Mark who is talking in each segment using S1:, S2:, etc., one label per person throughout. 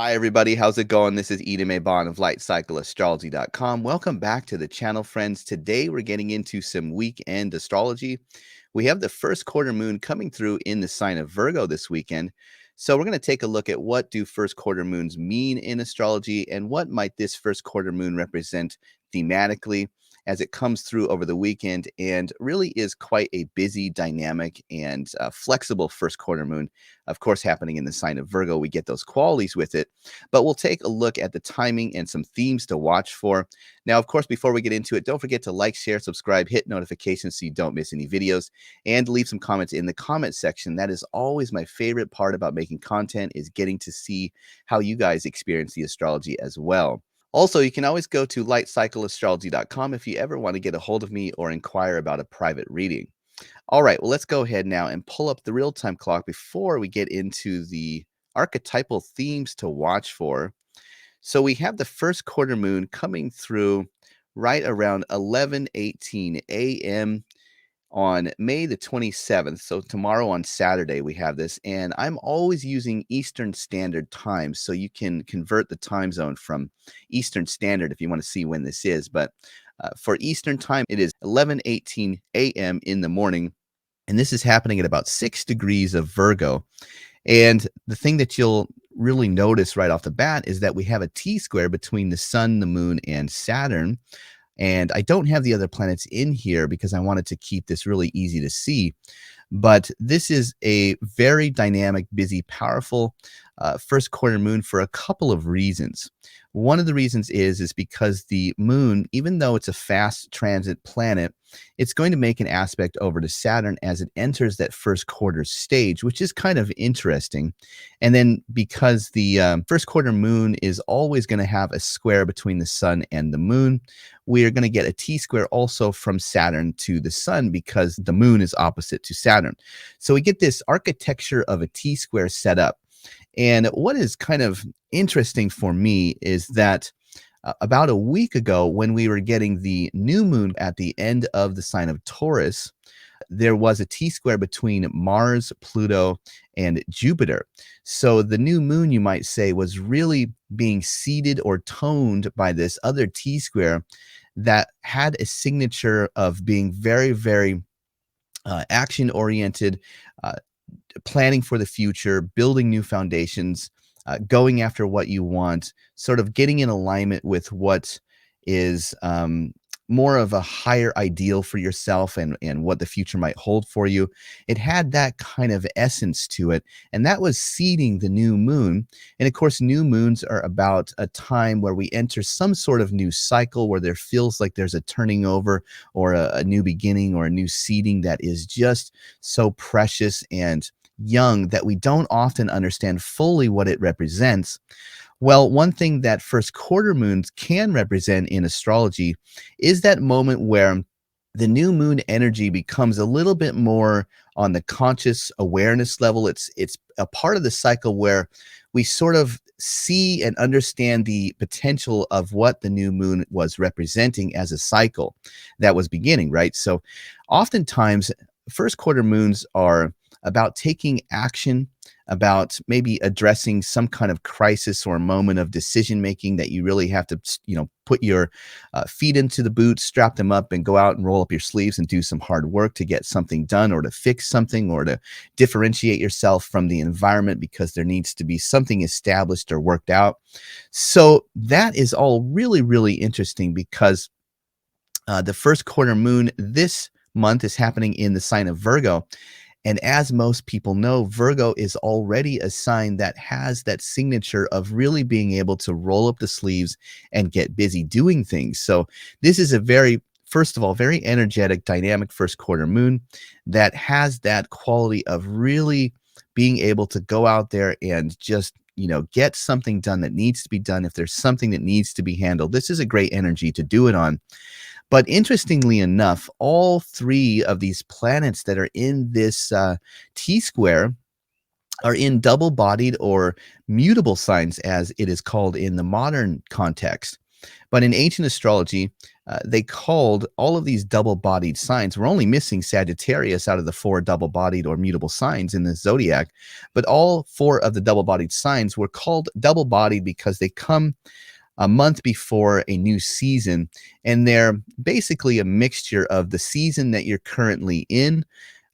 S1: Hi, everybody. How's it going? This is Edan of LightCycleAstrology.com. Welcome back to the channel, friends. Today, we're getting into some weekend astrology. We have the first quarter moon coming through in the sign of Virgo this weekend. So we're going to take a look at what do first quarter moons mean in astrology and what might this first quarter moon represent thematically as it comes through over the weekend, and really is quite a busy, dynamic, and flexible first quarter moon. Of course, happening in the sign of Virgo, we get those qualities with it, but we'll take a look at the timing and some themes to watch for. Now, of course, before we get into it, don't forget to like, share, subscribe, hit notifications so you don't miss any videos, and leave some comments in the comment section. That is always my favorite part about making content, is getting to see how you guys experience the astrology as well. Also, you can always go to lightcycleastrology.com if you ever want to get a hold of me or inquire about a private reading. All right, well, let's go ahead now and pull up the real-time clock before we get into the archetypal themes to watch for. So we have the first quarter moon coming through right around 11:18 a.m. on May the 27th. So tomorrow on Saturday, we have this. And I'm always using Eastern Standard Time. So you can convert the time zone from Eastern Standard if you want to see when this is. But for Eastern Time, it is 11:18 a.m. in the morning. And this is happening at about 6 degrees of Virgo. And the thing that you'll really notice right off the bat is that we have a T-square between the sun, the moon, and Saturn. And I don't have the other planets in here because I wanted to keep this really easy to see. But this is a very dynamic, busy, powerful first quarter moon for a couple of reasons. One of the reasons is because the moon, even though it's a fast transit planet, it's going to make an aspect over to Saturn as it enters that first quarter stage, which is kind of interesting. And then because the first quarter moon is always going to have a square between the sun and the moon, we are going to get a T-square also from Saturn to the sun because the moon is opposite to Saturn. So we get this architecture of a T-square set up. And what is kind of interesting for me is that about a week ago, when we were getting the new moon at the end of the sign of Taurus, there was a T-square between Mars, Pluto, and Jupiter. So the new moon, you might say, was really being seeded or toned by this other T-square that had a signature of being very, very action-oriented, uh, planning for the future, building new foundations, going after what you want, sort of getting in alignment with what is more of a higher ideal for yourself and what the future might hold for you. It had that kind of essence to it, and that was seeding the new moon. And of course, new moons are about a time where we enter some sort of new cycle where there feels like there's a turning over or a new beginning or a new seeding that is just so precious and young that we don't often understand fully what it represents. Well, one thing that first quarter moons can represent in astrology is that moment where the new moon energy becomes a little bit more on the conscious awareness level. It's a part of the cycle where we sort of see and understand the potential of what the new moon was representing as a cycle that was beginning, right? So oftentimes first quarter moons are about taking action, about maybe addressing some kind of crisis or moment of decision making that you really have to, put your feet into the boots, strap them up, and go out and roll up your sleeves and do some hard work to get something done or to fix something or to differentiate yourself from the environment because there needs to be something established or worked out. So that is all really, really interesting because the first quarter moon this month is happening in the sign of Virgo. And as most people know, Virgo is already a sign that has that signature of really being able to roll up the sleeves and get busy doing things. So this is a very, first of all, very energetic, dynamic first quarter moon that has that quality of really being able to go out there and just get something done that needs to be done. If there's something that needs to be handled, this is a great energy to do it on. But interestingly enough, all three of these planets that are in this T-square are in double-bodied or mutable signs, as it is called in the modern context. But in ancient astrology, they called all of these double-bodied signs. We're only missing Sagittarius out of the 4 double-bodied or mutable signs in the zodiac, but all 4 of the double-bodied signs were called double-bodied because they come a month before a new season, and they're basically a mixture of the season that you're currently in,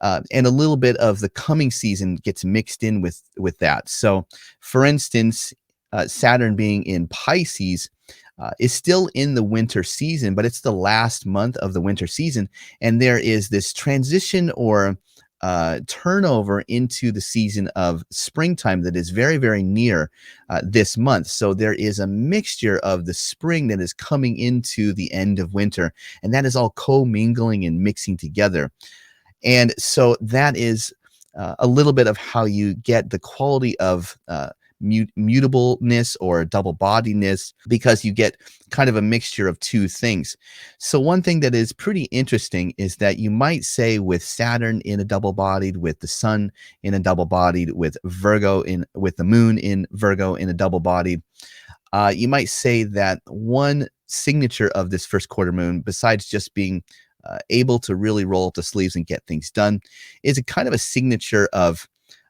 S1: and a little bit of the coming season gets mixed in with that. So, for instance, Saturn being in Pisces is still in the winter season, but it's the last month of the winter season, and there is this transition or turnover into the season of springtime that is very, very near this month. So there is a mixture of the spring that is coming into the end of winter, and that is all commingling and mixing together. And so that is a little bit of how you get the quality of mutableness or double-bodiness, because you get kind of a mixture of 2 things. So one thing that is pretty interesting is that you might say with Saturn in a double-bodied, with the Sun in a double-bodied, with with the Moon in Virgo in a double-bodied, you might say that one signature of this first quarter moon, besides just being able to really roll up the sleeves and get things done, is a kind of a signature of,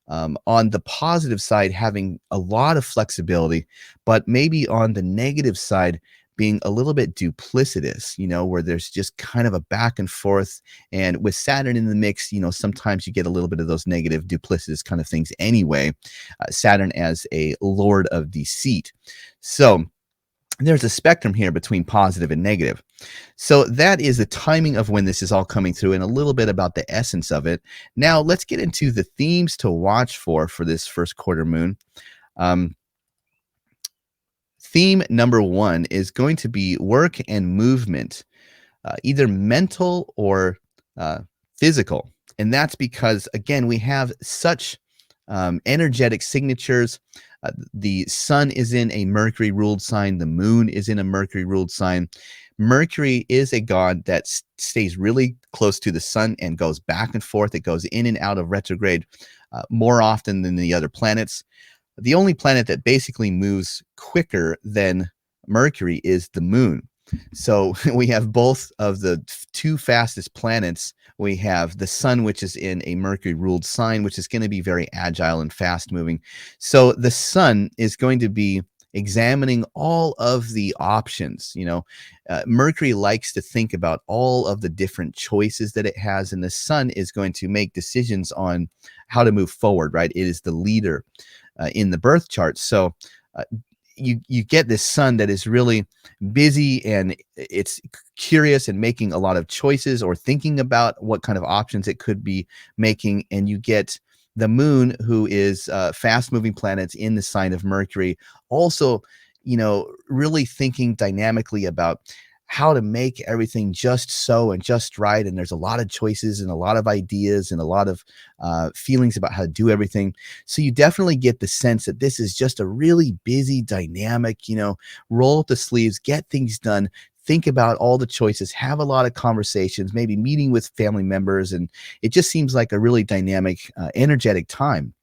S1: on the positive side, having a lot of flexibility, but maybe on the negative side, being a little bit duplicitous, where there's just kind of a back and forth. And with Saturn in the mix, sometimes you get a little bit of those negative, duplicitous kind of things anyway. Saturn as a lord of deceit. So there's a spectrum here between positive and negative. So that is the timing of when this is all coming through and a little bit about the essence of it. Now let's get into the themes to watch for this first quarter moon. Theme number 1 is going to be work and movement, either mental or physical. And that's because, again, we have such energetic signatures. The Sun is in a Mercury ruled sign. The Moon is in a Mercury ruled sign. Mercury is a god that stays really close to the Sun and goes back and forth. It goes in and out of retrograde more often than the other planets. The only planet that basically moves quicker than Mercury is the Moon. So we have both of the 2 fastest planets. We have the Sun, which is in a Mercury ruled sign, which is going to be very agile and fast moving. So the Sun is going to be examining all of the options. Mercury likes to think about all of the different choices that it has, and the Sun is going to make decisions on how to move forward, right? It is the leader in the birth chart. So you get this Sun that is really busy, and it's curious and making a lot of choices or thinking about what kind of options it could be making. And you get the Moon, who is fast moving planets in the sign of Mercury, also, really thinking dynamically about how to make everything just so and just right. And there's a lot of choices and a lot of ideas and a lot of feelings about how to do everything. So you definitely get the sense that this is just a really busy, dynamic, roll up the sleeves, get things done, think about all the choices, have a lot of conversations, maybe meeting with family members. And it just seems like a really dynamic, energetic time.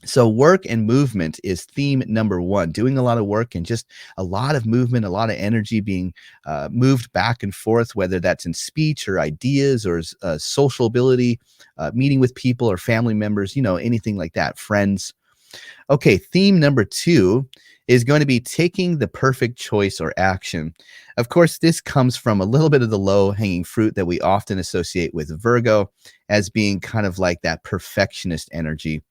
S1: So work and movement is theme number 1, doing a lot of work and just a lot of movement, a lot of energy being moved back and forth, whether that's in speech or ideas or social ability, meeting with people or family members, anything like that, friends. Okay, theme number 2 is going to be taking the perfect choice or action. Of course, this comes from a little bit of the low-hanging fruit that we often associate with Virgo as being kind of like that perfectionist energy.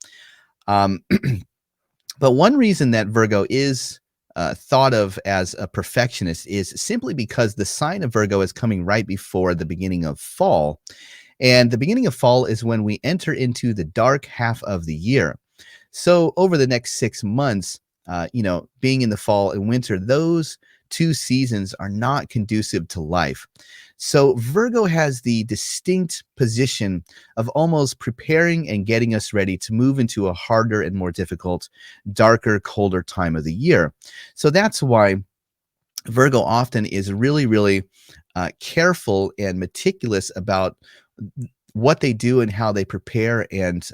S1: But one reason that Virgo is thought of as a perfectionist is simply because the sign of Virgo is coming right before the beginning of fall. And the beginning of fall is when we enter into the dark half of the year. So over the next 6 months, being in the fall and winter, those 2 seasons are not conducive to life. So Virgo has the distinct position of almost preparing and getting us ready to move into a harder and more difficult, darker, colder time of the year. So that's why Virgo often is really, really careful and meticulous about what they do and how they prepare, and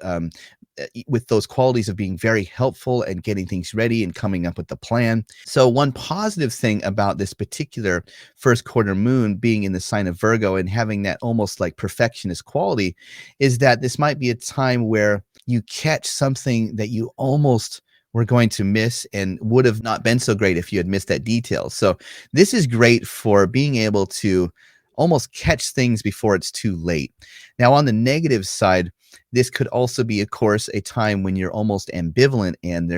S1: with those qualities of being very helpful and getting things ready and coming up with the plan. So one positive thing about this particular first quarter moon being in the sign of Virgo and having that almost like perfectionist quality is that this might be a time where you catch something that you almost were going to miss and would have not been so great if you had missed that detail. So this is great for being able to almost catch things before it's too late. Now, on the negative side, this could also be, of course, a time when you're almost ambivalent and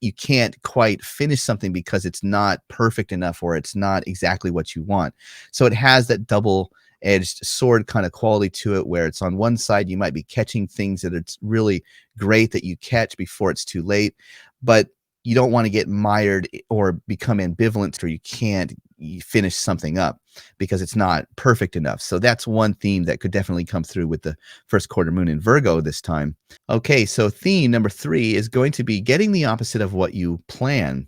S1: you can't quite finish something because it's not perfect enough or it's not exactly what you want. So it has that double-edged sword kind of quality to it, where it's on one side you might be catching things that it's really great that you catch before it's too late, but you don't want to get mired or become ambivalent, or you finish something up because it's not perfect enough. So that's one theme that could definitely come through with the first quarter moon in Virgo this time. Okay, so theme number 3 is going to be getting the opposite of what you plan.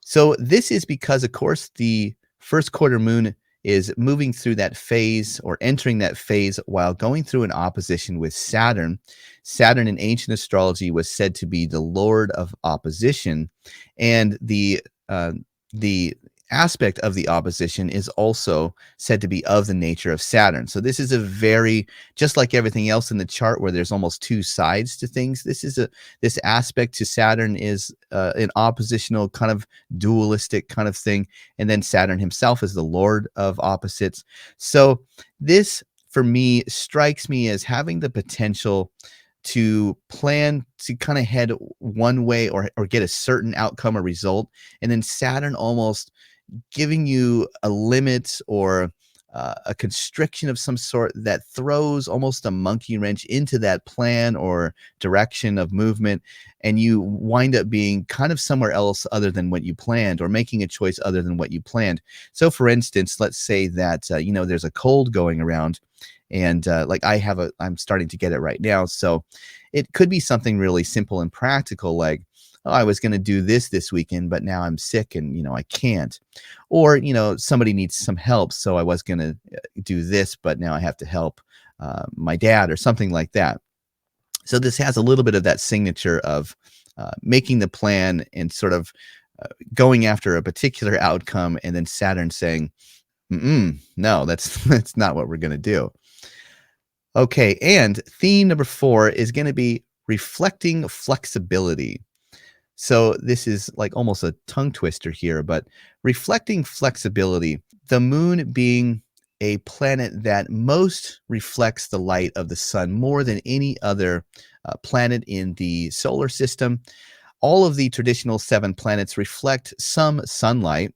S1: So this is because, of course, the first quarter moon is moving through that phase or entering that phase while going through an opposition with Saturn. Saturn in ancient astrology was said to be the lord of opposition, and the aspect of the opposition is also said to be of the nature of Saturn. So this is just like everything else in the chart where there's almost two sides to things. This aspect to Saturn is an oppositional kind of dualistic kind of thing. And then Saturn himself is the lord of opposites. So this, for me, strikes me as having the potential to plan to kind of head one way or get a certain outcome or result. And then Saturn almost giving you a limit or a constriction of some sort that throws almost a monkey wrench into that plan or direction of movement, and you wind up being kind of somewhere else other than what you planned, or making a choice other than what you planned. So for instance, let's say that there's a cold going around, and like I'm starting to get it right now. So it could be something really simple and practical, like, oh, I was going to do this weekend, but now I'm sick and, I can't. Or, somebody needs some help. So I was going to do this, but now I have to help my dad or something like that. So this has a little bit of that signature of making the plan and sort of going after a particular outcome, and then Saturn saying, no, that's not what we're going to do. Okay, and theme number 4 is going to be reflecting flexibility. So this is like almost a tongue twister here, but reflecting flexibility, the moon being a planet that most reflects the light of the sun more than any other planet in the solar system. All of the traditional 7 planets reflect some sunlight,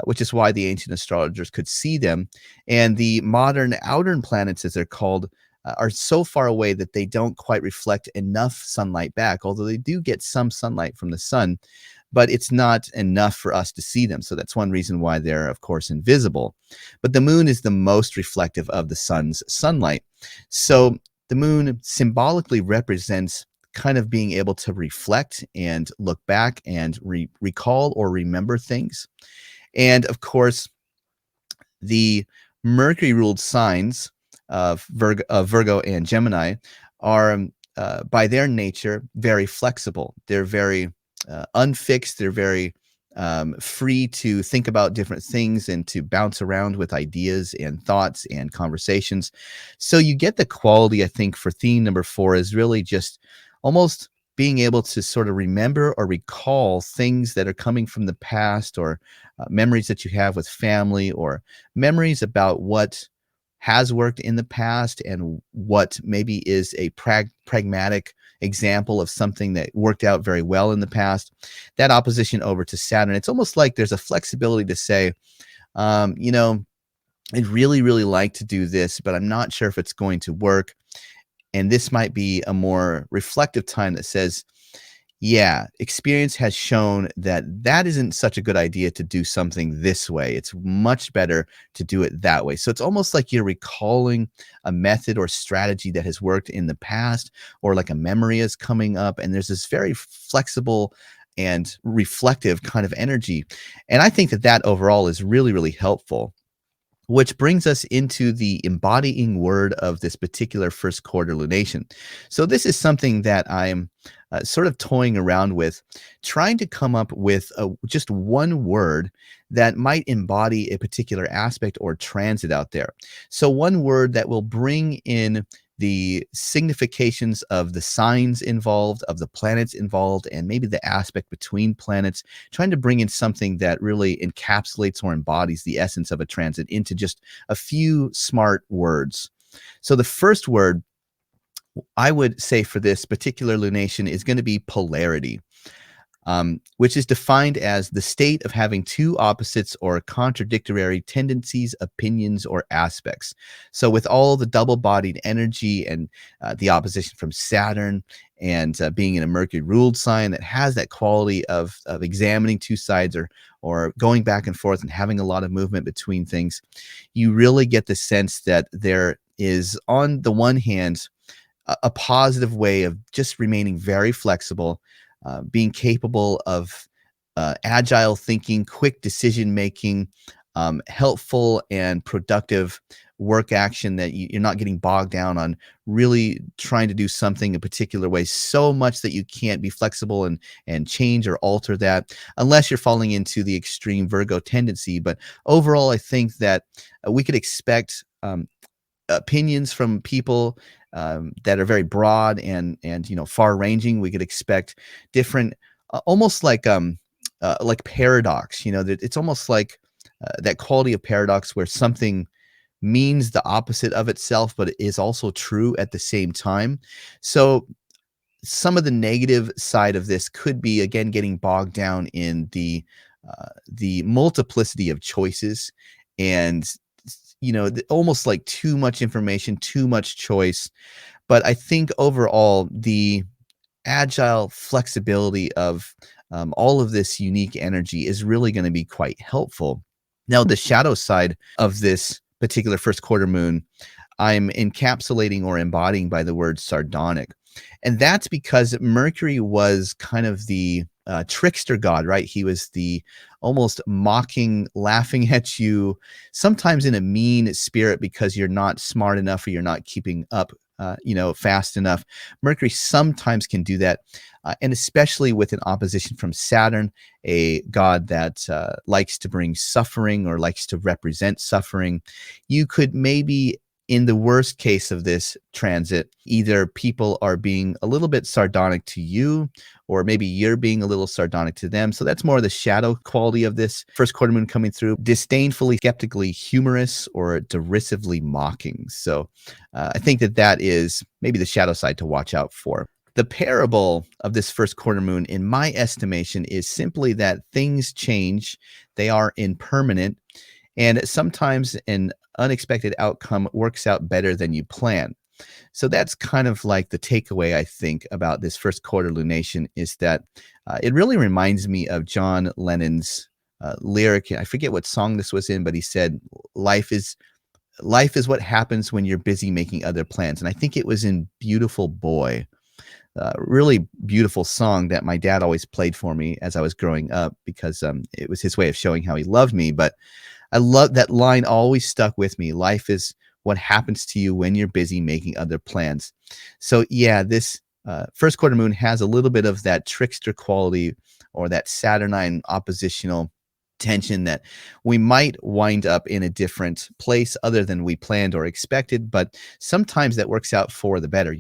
S1: which is why the ancient astrologers could see them. And the modern outer planets, as they're called, are so far away that they don't quite reflect enough sunlight back, although they do get some sunlight from the sun, but it's not enough for us to see them. So that's one reason why they're, of course, invisible. But the moon is the most reflective of the sun's sunlight. So the moon symbolically represents kind of being able to reflect and look back and recall or remember things. And of course, the Mercury-ruled signs of Virgo and Gemini are, by their nature, very flexible. They're very unfixed. They're very free to think about different things and to bounce around with ideas and thoughts and conversations. So you get the quality, I think, for theme number 4 is really just almost being able to sort of remember or recall things that are coming from the past, or memories that you have with family, or memories about what has worked in the past and what maybe is a pragmatic example of something that worked out very well in the past. That opposition over to Saturn, it's almost like there's a flexibility to say, I'd really, really like to do this, but I'm not sure if it's going to work. And this might be a more reflective time that says, yeah, experience has shown that isn't such a good idea to do something this way. It's much better to do it that way. So it's almost like you're recalling a method or strategy that has worked in the past, or like a memory is coming up, and there's this very flexible and reflective kind of energy. And I think that overall is really, really helpful. which brings us into the embodying word of this particular first quarter lunation. So this is something that I'm sort of toying around with, trying to come up with just one word that might embody a particular aspect or transit out there. So one word that will bring in the significations of the signs involved, of the planets involved, and maybe the aspect between planets, trying to bring in something that really encapsulates or embodies the essence of a transit into just a few smart words. So the first word I would say for this particular lunation is going to be polarity, which is defined as the state of having two opposites or contradictory tendencies, opinions, or aspects. So, with all the double bodied energy and the opposition from Saturn and being in a Mercury ruled sign that has that quality of examining two sides or going back and forth and having a lot of movement between things, you really get the sense that there is, on the one hand, a positive way of just remaining very flexible, being capable of agile thinking, quick decision making, helpful and productive work action that you're not getting bogged down on really trying to do something a particular way so much that you can't be flexible and change or alter that unless you're falling into the extreme Virgo tendency. But overall, I think that we could expect opinions from people that are very broad and far ranging. We could expect different, almost like paradox. That it's almost like that quality of paradox where something means the opposite of itself, but it is also true at the same time. So some of the negative side of this could be, again, getting bogged down in the multiplicity of choices and almost like too much information, too much choice. But I think overall, the agile flexibility of all of this unique energy is really going to be quite helpful. Now, the shadow side of this particular first quarter moon, I'm encapsulating or embodying by the word sardonic. And that's because Mercury was kind of the trickster god, right? He was the almost mocking, laughing at you, sometimes in a mean spirit because you're not smart enough or you're not keeping up, fast enough. Mercury sometimes can do that. And especially with an opposition from Saturn, a god that likes to bring suffering or likes to represent suffering, you could maybe, in the worst case of this transit, either people are being a little bit sardonic to you, or maybe you're being a little sardonic to them. So that's more the shadow quality of this first quarter moon coming through, disdainfully, skeptically humorous, or derisively mocking. So I think that is maybe the shadow side to watch out for. The parable of this first quarter moon, in my estimation, is simply that things change. They are impermanent. And sometimes an unexpected outcome works out better than you plan. So that's kind of like the takeaway, I think, about this first quarter lunation, is that it really reminds me of John Lennon's lyric. I forget what song this was in, but he said, life is what happens when you're busy making other plans. And I think it was in Beautiful Boy. Really beautiful song that my dad always played for me as I was growing up because it was his way of showing how he loved me. But I love that line, always stuck with me. Life is what happens to you when you're busy making other plans. So yeah, this first quarter moon has a little bit of that trickster quality or that Saturnine oppositional tension that we might wind up in a different place other than we planned or expected, but sometimes that works out for the better,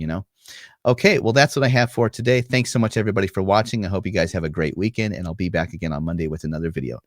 S1: Okay, well, that's what I have for today. Thanks so much, everybody, for watching. I hope you guys have a great weekend, and I'll be back again on Monday with another video.